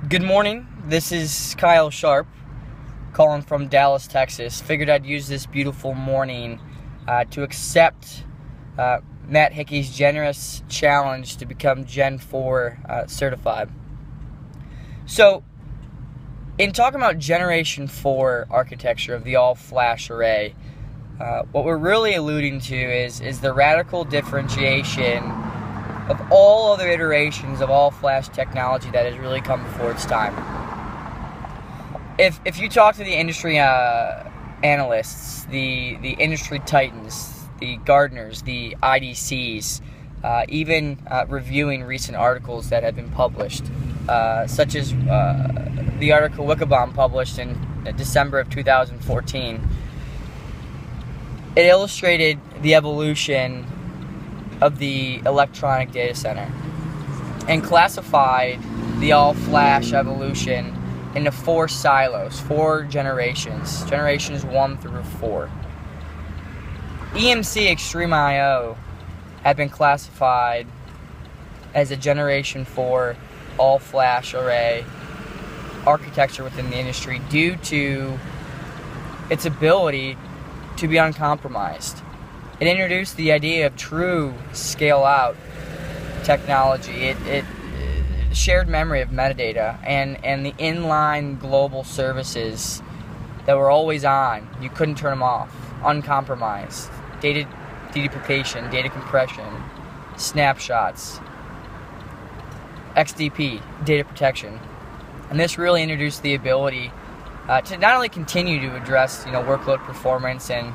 Good morning, this is Kyle Sharp calling from Dallas, Texas. Figured I'd use this beautiful morning to accept Matt Hickey's generous challenge to become Gen 4 certified. So, in talking about Generation 4 architecture of the all-flash array, what we're really alluding to is the radical differentiation of all other iterations of all-flash technology that has really come before its time. If you talk to the industry analysts, the industry titans, the Gartners, the IDCs, even reviewing recent articles that have been published, such as the article Wikibon published in December of 2014, it illustrated the evolution of the electronic data center and classified the all-flash evolution into 4 silos, 4 generations 1 through 4. EMC ExtremIO had been classified as a Generation 4 all-flash array architecture within the industry due to its ability to be uncompromised. It introduced the idea of true scale-out technology. It shared memory of metadata and the inline global services that were always on. You couldn't turn them off. Uncompromised. Data deduplication, data compression, snapshots, XDP, data protection. And this really introduced the ability to not only continue to address workload performance and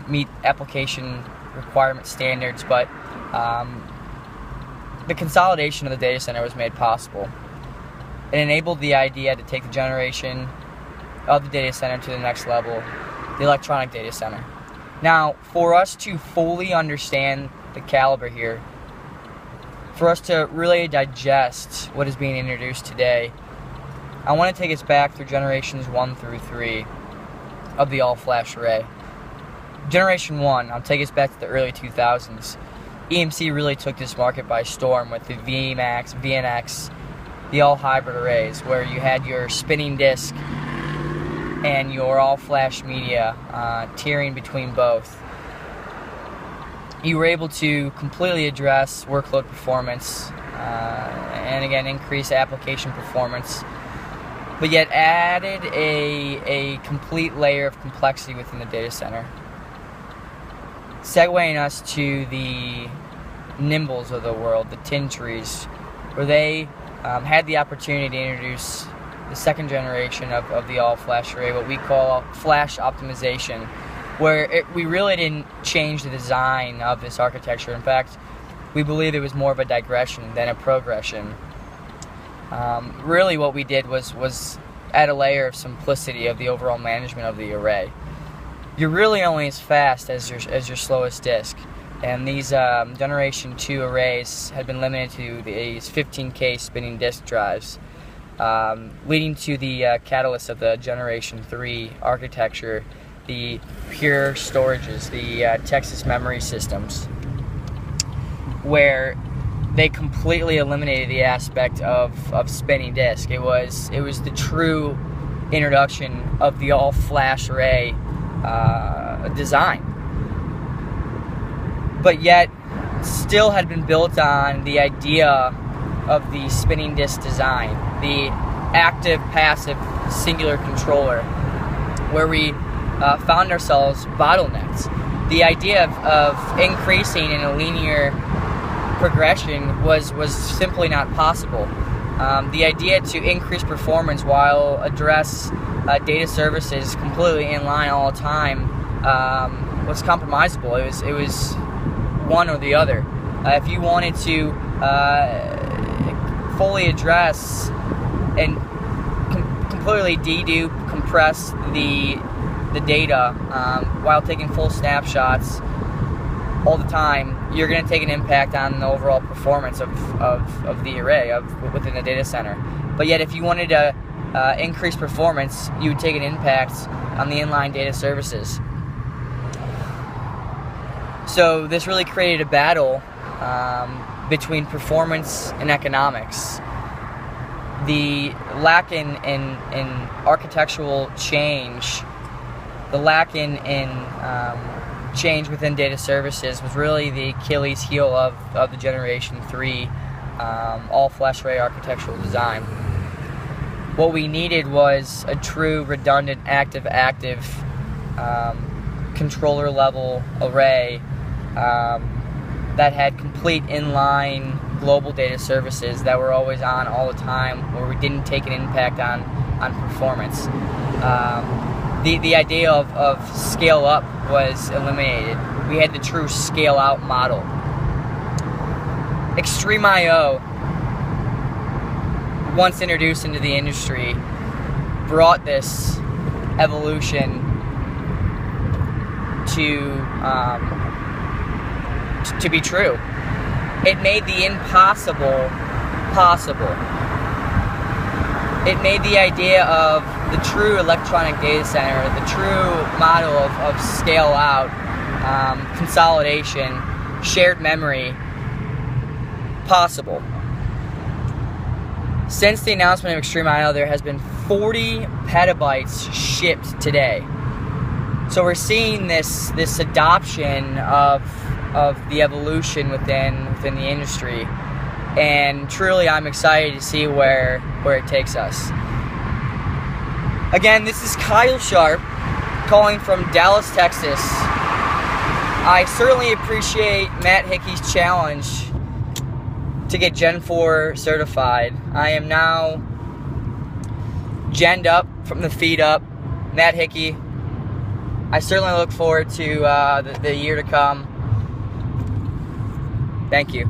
meet application requirement standards, but the consolidation of the data center was made possible. It enabled the idea to take the generation of the data center to the next level, the electronic data center. Now, for us to fully understand the caliber here, for us to really digest what is being introduced today, I want to take us back through generations 1 through 3 of the all-flash array. Generation 1, I'll take us back to the early 2000s. EMC really took this market by storm with the VMAX, VNX, the all-hybrid arrays, where you had your spinning disk and your all-flash media tiering between both. You were able to completely address workload performance and again increase application performance, but yet added a complete layer of complexity within the data center. Segueing us to the Nimbles of the world, the tin trees, where they had the opportunity to introduce the second generation of the all-flash array, what we call flash optimization, where we really didn't change the design of this architecture. In fact, we believe it was more of a digression than a progression. Really what we did was add a layer of simplicity of the overall management of the array. You're really only as fast as your slowest disk, and these Generation 2 arrays had been limited to these 15K spinning disk drives, leading to the catalyst of the Generation 3 architecture, the pure storages, the Texas memory systems, where they completely eliminated the aspect of spinning disk. It was the true introduction of the all-flash array design, but yet still had been built on the idea of the spinning disk design, the active-passive singular controller, where we found ourselves bottlenecked. The idea of increasing in a linear progression was simply not possible. The idea to increase performance while address data services completely in line all the time was compromisable. It was one or the other. If you wanted to fully address and completely dedupe, compress the data while taking full snapshots all the time, you're going to take an impact on the overall performance of the array within the data center. But yet, if you wanted to increase performance, you would take an impact on the inline data services. So this really created a battle between performance and economics. the lack in architectural change, the lack in change within data services was really the Achilles heel of the Generation 3 all-flash array architectural design. What we needed was a true redundant active-active controller level array that had complete inline global data services that were always on all the time, where we didn't take an impact on performance. The idea of scale up was eliminated. We had the true scale out model. ExtremIO, once introduced into the industry, brought this evolution to be true. It made the impossible possible. It made the idea of the true electronic data center, the true model of scale out, consolidation, shared memory, possible. Since the announcement of ExtremIO, there has been 40 petabytes shipped today. So we're seeing this adoption of the evolution within the industry, and truly I'm excited to see where it takes us. Again, this is Kyle Sharp calling from Dallas, Texas. I certainly appreciate Matt Hickey's challenge to get Gen 4 certified. I am now genned up from the feet up. Matt Hickey, I certainly look forward to the year to come. Thank you.